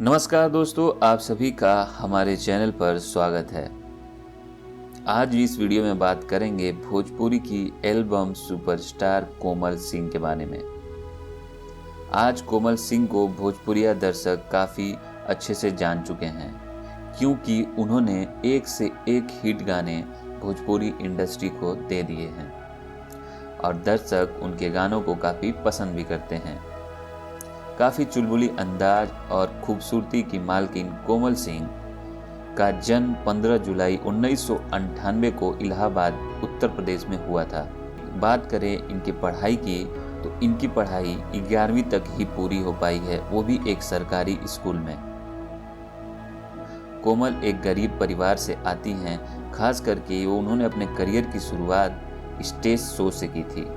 नमस्कार दोस्तों, आप सभी का हमारे चैनल पर स्वागत है। आज इस वीडियो में बात करेंगे भोजपुरी की एल्बम सुपरस्टार कोमल सिंह के बारे में। आज कोमल सिंह को भोजपुरिया दर्शक काफ़ी अच्छे से जान चुके हैं, क्योंकि उन्होंने एक से एक हिट गाने भोजपुरी इंडस्ट्री को दे दिए हैं और दर्शक उनके गानों को काफ़ी पसंद भी करते हैं। काफ़ी चुलबुली अंदाज और खूबसूरती की मालकिन कोमल सिंह का जन्म 15 जुलाई 1998 को इलाहाबाद उत्तर प्रदेश में हुआ था। बात करें इनकी पढ़ाई की तो इनकी पढ़ाई 11वीं तक ही पूरी हो पाई है, वो भी एक सरकारी स्कूल में। कोमल एक गरीब परिवार से आती हैं, खास करके उन्होंने अपने करियर की शुरुआत स्टेज शो से की थी।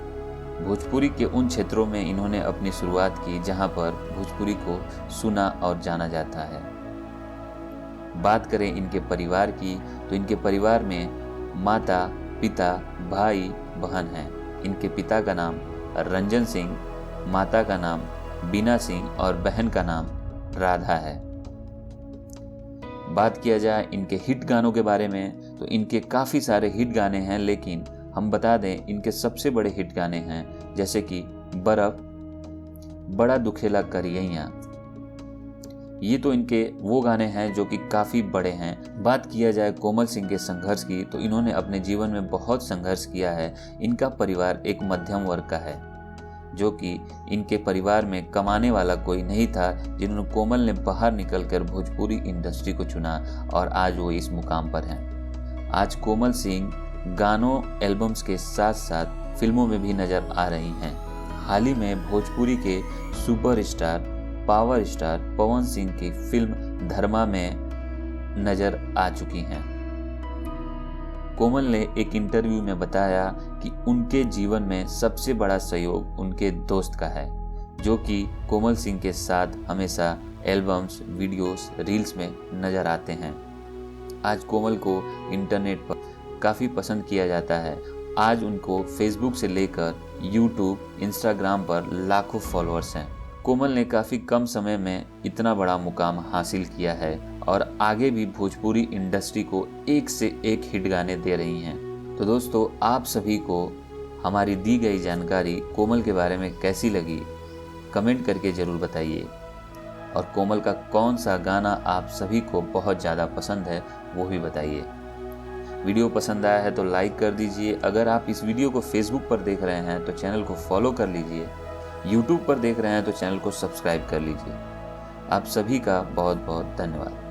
भोजपुरी के उन क्षेत्रों में इन्होंने अपनी शुरुआत की जहां पर भोजपुरी को सुना और जाना जाता है। बात करें इनके परिवार की तो इनके परिवार में माता, पिता, भाई, बहन हैं। इनके पिता का नाम रंजन सिंह, माता का नाम बीना सिंह और बहन का नाम राधा है। बात किया जाए इनके हिट गानों के बारे में तो इनके काफ़ी सारे हिट गाने हैं, लेकिन हम बता दें इनके सबसे बड़े हिट गाने हैं जैसे कि बर्फ, बड़ा दुखेला करियैया। ये तो इनके वो गाने हैं जो कि काफ़ी बड़े हैं। बात किया जाए कोमल सिंह के संघर्ष की तो इन्होंने अपने जीवन में बहुत संघर्ष किया है। इनका परिवार एक मध्यम वर्ग का है, जो कि इनके परिवार में कमाने वाला कोई नहीं था, जिन्होंने कोमल ने बाहर निकलकर भोजपुरी इंडस्ट्री को चुना और आज वो इस मुकाम पर हैं। आज कोमल सिंह गानों, एल्बम्स के साथ साथ फिल्मों में भी नजर आ रही हैं। हाल ही में भोजपुरी के superstar power star Pawan Singh की फिल्म धर्मा में नजर आ चुकी हैं। कोमल ने एक इंटरव्यू में बताया कि उनके जीवन में सबसे बड़ा सहयोग उनके दोस्त का है, जो कि कोमल सिंह के साथ हमेशा एल्बम्स, वीडियोस, रील्स में नजर आते हैं। आज कोमल को इंटरनेट पर काफ़ी पसंद किया जाता है। आज उनको फेसबुक से लेकर यूट्यूब, इंस्टाग्राम पर लाखों फॉलोअर्स हैं। कोमल ने काफ़ी कम समय में इतना बड़ा मुकाम हासिल किया है और आगे भी भोजपुरी इंडस्ट्री को एक से एक हिट गाने दे रही हैं। तो दोस्तों, आप सभी को हमारी दी गई जानकारी कोमल के बारे में कैसी लगी, कमेंट करके ज़रूर बताइए। और कोमल का कौन सा गाना आप सभी को बहुत ज़्यादा पसंद है वो भी बताइए। वीडियो पसंद आया है तो लाइक कर दीजिए। अगर आप इस वीडियो को फेसबुक पर देख रहे हैं तो चैनल को फॉलो कर लीजिए। यूट्यूब पर देख रहे हैं तो चैनल को सब्सक्राइब कर लीजिए। आप सभी का बहुत बहुत धन्यवाद।